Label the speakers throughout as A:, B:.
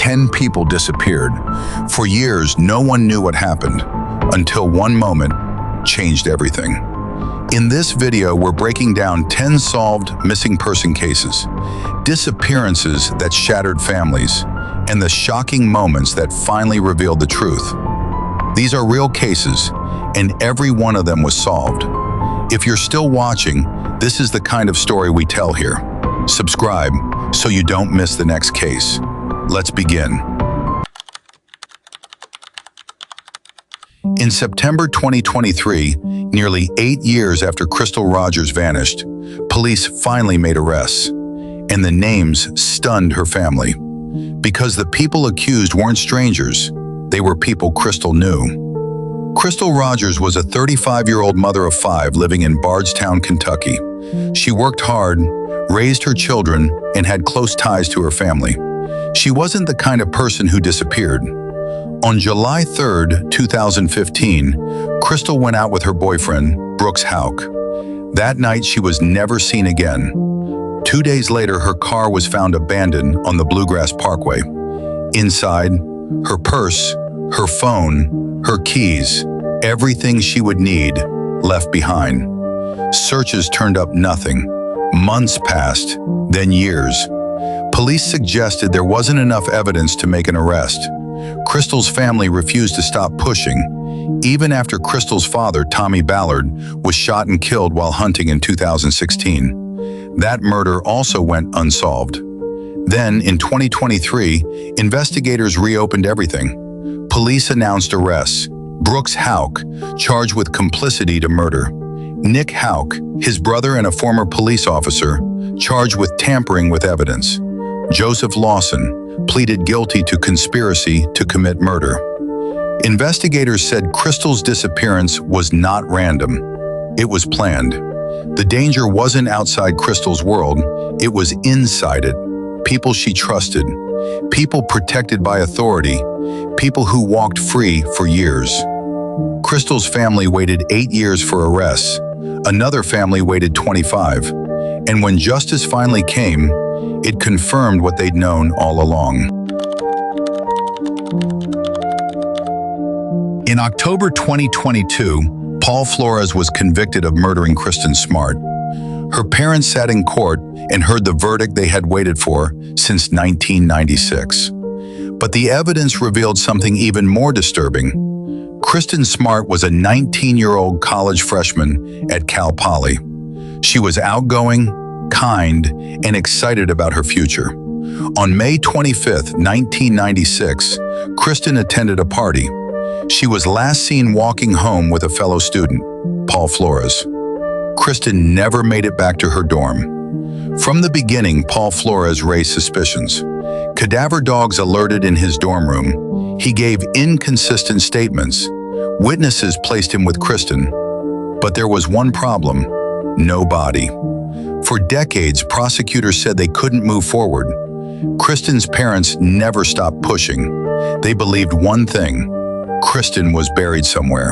A: 10 people disappeared. For years, no one knew what happened, until one moment changed everything. In this video, we're breaking down 10 solved missing person cases, disappearances that shattered families, and the shocking moments that finally revealed the truth. These are real cases, and every one of them was solved. If you're still watching, this is the kind of story we tell here. Subscribe so you don't miss the next case. Let's begin. In September 2023, nearly 8 years after Crystal Rogers vanished, police finally made arrests, and the names stunned her family. Because the people accused weren't strangers, they were people Crystal knew. Crystal Rogers was a 35-year-old mother of 5 living in Bardstown, Kentucky. She worked hard, raised her children, and had close ties to her family. She wasn't the kind of person who disappeared. On July 3, 2015, Crystal went out with her boyfriend, Brooks Houck. That night, she was never seen again. 2 days later, her car was found abandoned on the Bluegrass Parkway. Inside, her purse, her phone, her keys, everything she would need left behind. Searches turned up nothing. Months passed, then years. Police suggested there wasn't enough evidence to make an arrest. Crystal's family refused to stop pushing, even after Crystal's father, Tommy Ballard, was shot and killed while hunting in 2016. That murder also went unsolved. Then, in 2023, investigators reopened everything. Police announced arrests. Brooks Houck, charged with complicity to murder. Nick Houck, his brother and a former police officer, charged with tampering with evidence. Joseph Lawson pleaded guilty to conspiracy to commit murder. Investigators said Crystal's disappearance was not random. It was planned. The danger wasn't outside Crystal's world, it was inside it. People she trusted, people protected by authority, people who walked free for years. Crystal's family waited 8 years for arrests. Another family waited 25. And when justice finally came, it confirmed what they'd known all along. In October 2022, Paul Flores was convicted of murdering Kristin Smart. Her parents sat in court and heard the verdict they had waited for since 1996. But the evidence revealed something even more disturbing. Kristin Smart was a 19-year-old college freshman at Cal Poly. She was outgoing, kind, and excited about her future. On May 25, 1996, Kristin attended a party. She was last seen walking home with a fellow student, Paul Flores. Kristin never made it back to her dorm. From the beginning, Paul Flores raised suspicions. Cadaver dogs alerted in his dorm room. He gave inconsistent statements. Witnesses placed him with Kristin. But there was one problem: no body. For decades, prosecutors said they couldn't move forward. Kristin's parents never stopped pushing. They believed one thing: Kristin was buried somewhere.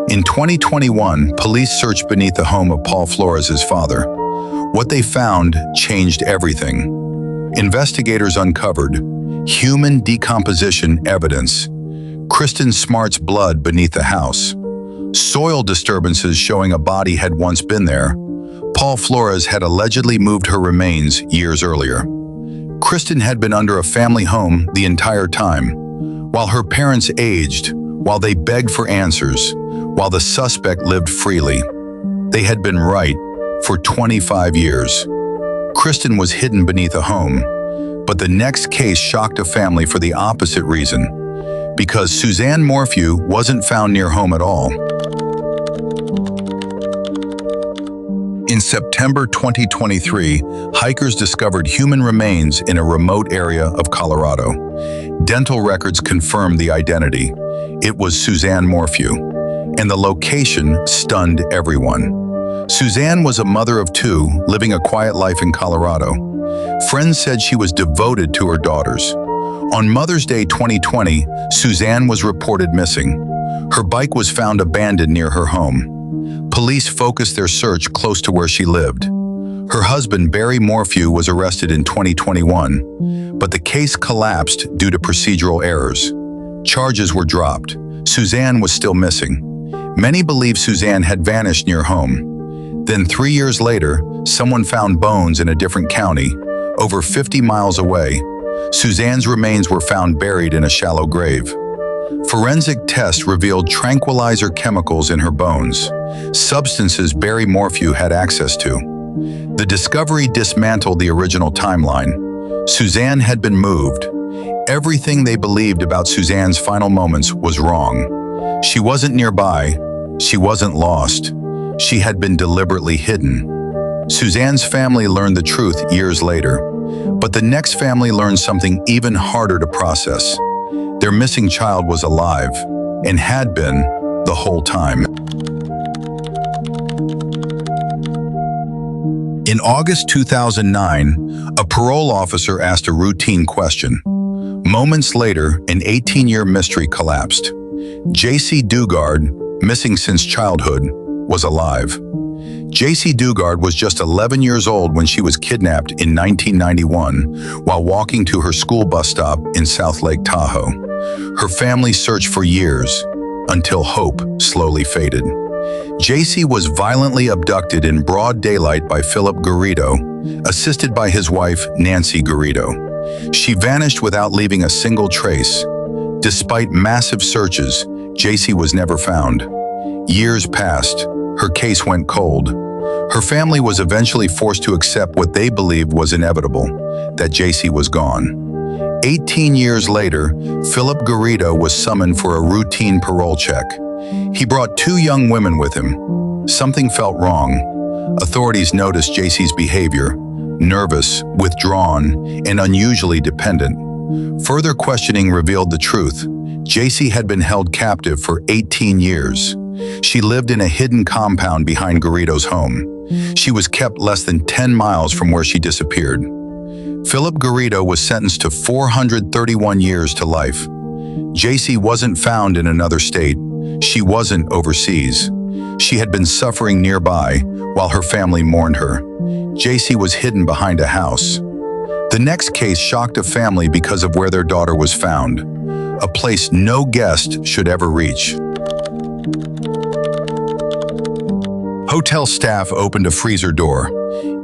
A: In 2021, police searched beneath the home of Paul Flores' father. What they found changed everything. Investigators uncovered human decomposition evidence, Kristin Smart's blood beneath the house, soil disturbances showing a body had once been there. Paul Flores had allegedly moved her remains years earlier. Kristin had been under a family home the entire time, while her parents aged, while they begged for answers, while the suspect lived freely. They had been right for 25 years. Kristin was hidden beneath a home, but the next case shocked a family for the opposite reason, because Suzanne Morphew wasn't found near home at all. In September 2023, hikers discovered human remains in a remote area of Colorado. Dental records confirmed the identity. It was Suzanne Morphew, and the location stunned everyone. Suzanne was a mother of 2, living a quiet life in Colorado. Friends said she was devoted to her daughters. On Mother's Day 2020, Suzanne was reported missing. Her bike was found abandoned near her home. Police focused their search close to where she lived. Her husband, Barry Morphew, was arrested in 2021, but the case collapsed due to procedural errors. Charges were dropped. Suzanne was still missing. Many believe Suzanne had vanished near home. Then 3 years later, someone found bones in a different county, over 50 miles away. Suzanne's remains were found buried in a shallow grave. Forensic tests revealed tranquilizer chemicals in her bones, substances Barry Morphew had access to. The discovery dismantled the original timeline. Suzanne had been moved. Everything they believed about Suzanne's final moments was wrong. She wasn't nearby. She wasn't lost. She had been deliberately hidden. Suzanne's family learned the truth years later, but the next family learned something even harder to process. Their missing child was alive, and had been the whole time. In August 2009, a parole officer asked a routine question. Moments later, an 18-year mystery collapsed. Jaycee Dugard, missing since childhood, was alive. Jaycee Dugard was just 11 years old when she was kidnapped in 1991 while walking to her school bus stop in South Lake Tahoe. Her family searched for years until hope slowly faded. Jaycee was violently abducted in broad daylight by Philip Garrido, assisted by his wife, Nancy Garrido. She vanished without leaving a single trace. Despite massive searches, Jaycee was never found. Years passed. Her case went cold. Her family was eventually forced to accept what they believed was inevitable, that Jaycee was gone. 18 years later, Philip Garrido was summoned for a routine parole check. He brought 2 young women with him. Something felt wrong. Authorities noticed Jaycee's behavior, nervous, withdrawn, and unusually dependent. Further questioning revealed the truth. Jaycee had been held captive for 18 years. She lived in a hidden compound behind Garrido's home. She was kept less than 10 miles from where she disappeared. Philip Garrido was sentenced to 431 years to life. Jaycee wasn't found in another state. She wasn't overseas. She had been suffering nearby while her family mourned her. Jaycee was hidden behind a house. The next case shocked a family because of where their daughter was found, a place no guest should ever reach. Hotel staff opened a freezer door.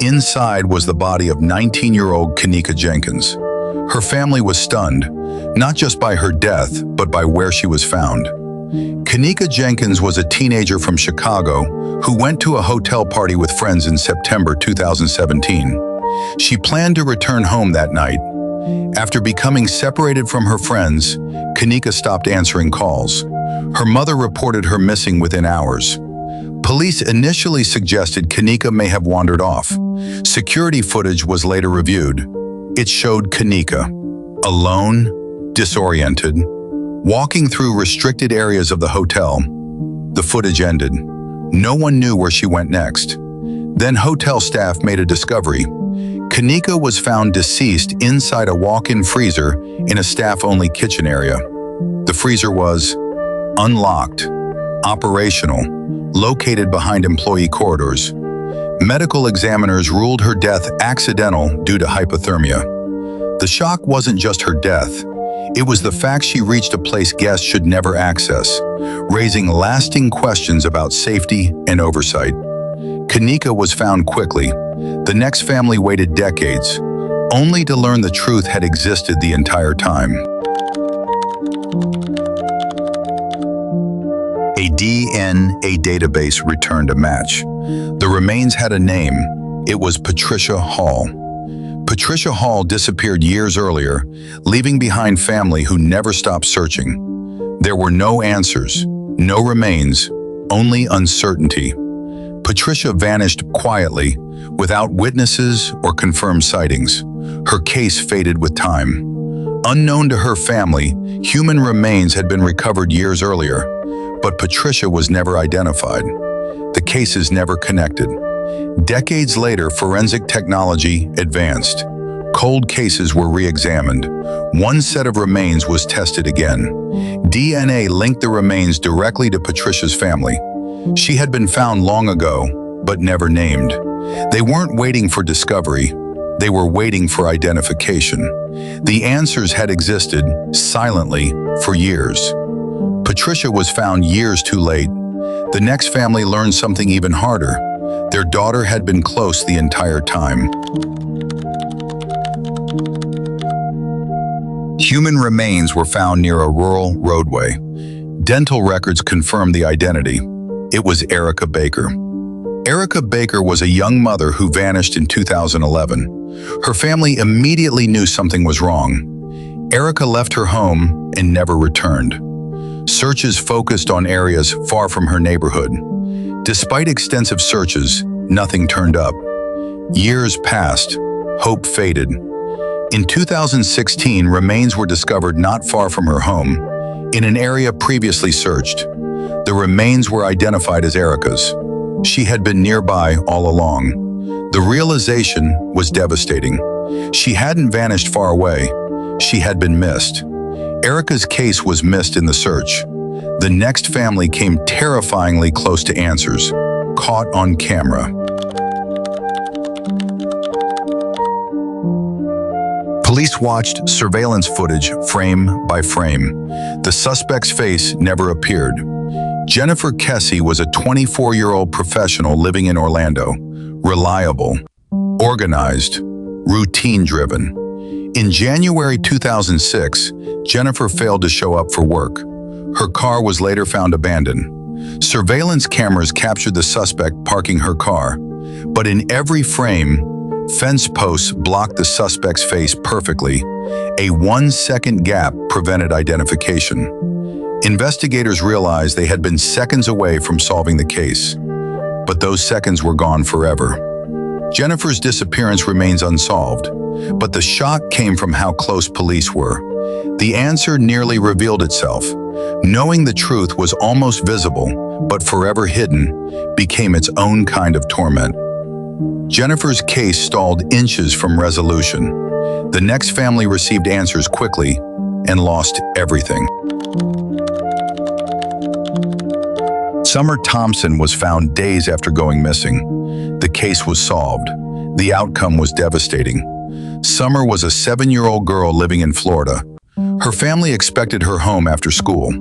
A: Inside was the body of 19-year-old Kenneka Jenkins. Her family was stunned, not just by her death, but by where she was found. Kenneka Jenkins was a teenager from Chicago who went to a hotel party with friends in September 2017. She planned to return home that night. After becoming separated from her friends, Kenneka stopped answering calls. Her mother reported her missing within hours. Police initially suggested Kenneka may have wandered off. Security footage was later reviewed. It showed Kenneka, alone, disoriented, walking through restricted areas of the hotel. The footage ended. No one knew where she went next. Then hotel staff made a discovery. Kenneka was found deceased inside a walk-in freezer in a staff-only kitchen area. The freezer was unlocked, operational, located behind employee corridors. Medical examiners ruled her death accidental due to hypothermia. The shock wasn't just her death. It was the fact she reached a place guests should never access, raising lasting questions about safety and oversight. Kenneka was found quickly. The next family waited decades, only to learn the truth had existed the entire time. A DNA database returned a match. The remains had a name. It was Patricia Hall. Patricia Hall disappeared years earlier, leaving behind family who never stopped searching. There were no answers, no remains, only uncertainty. Patricia vanished quietly, without witnesses or confirmed sightings. Her case faded with time. Unknown to her family, human remains had been recovered years earlier, but Patricia was never identified. The cases never connected. Decades later, forensic technology advanced. Cold cases were re-examined. One set of remains was tested again. DNA linked the remains directly to Patricia's family. She had been found long ago, but never named. They weren't waiting for discovery. They were waiting for identification. The answers had existed, silently, for years. Patricia was found years too late. The next family learned something even harder. Their daughter had been close the entire time. Human remains were found near a rural roadway. Dental records confirmed the identity. It was Erica Baker. Erica Baker was a young mother who vanished in 2011. Her family immediately knew something was wrong. Erica left her home and never returned. Searches focused on areas far from her neighborhood. Despite extensive searches, nothing turned up. Years passed. Hope faded. In 2016, remains were discovered not far from her home, in an area previously searched. The remains were identified as Erica's. She had been nearby all along. The realization was devastating. She hadn't vanished far away. She had been missed. Erica's case was missed in the search. The next family came terrifyingly close to answers, caught on camera. Police watched surveillance footage frame by frame. The suspect's face never appeared. Jennifer Kesse was a 24-year-old professional living in Orlando, reliable, organized, routine-driven. In January 2006, Jennifer failed to show up for work. Her car was later found abandoned. Surveillance cameras captured the suspect parking her car, but in every frame, fence posts blocked the suspect's face perfectly. A 1-second gap prevented identification. Investigators realized they had been seconds away from solving the case, but those seconds were gone forever. Jennifer's disappearance remains unsolved, but the shock came from how close police were. The answer nearly revealed itself. Knowing the truth was almost visible, but forever hidden, became its own kind of torment. Jennifer's case stalled inches from resolution. The next family received answers quickly and lost everything. Summer Thompson was found days after going missing. The case was solved. The outcome was devastating. Summer was a 7-year-old girl living in Florida. Her family expected her home after school.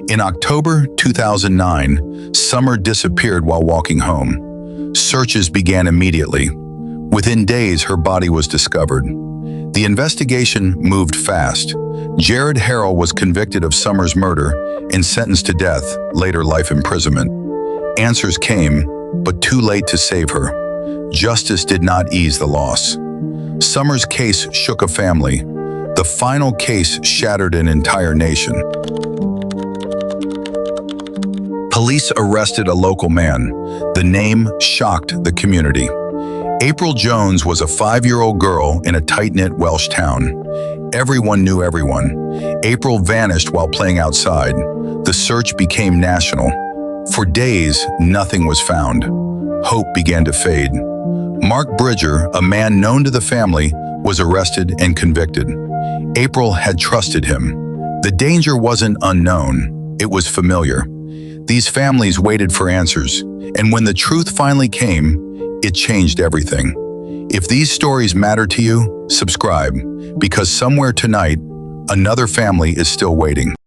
A: In October 2009, Summer disappeared while walking home. Searches began immediately. Within days, her body was discovered. The investigation moved fast. Jared Harrell was convicted of Summer's murder and sentenced to death, later life imprisonment. Answers came, but too late to save her. Justice did not ease the loss. Summer's case shook a family. The final case shattered an entire nation. Police arrested a local man. The name shocked the community. April Jones was a 5-year-old girl in a tight-knit Welsh town. Everyone knew everyone. April vanished while playing outside. The search became national. For days, nothing was found. Hope began to fade. Mark Bridger, a man known to the family, was arrested and convicted. April had trusted him. The danger wasn't unknown. It was familiar. These families waited for answers, and when the truth finally came, it changed everything. If these stories matter to you, subscribe, because somewhere tonight, another family is still waiting.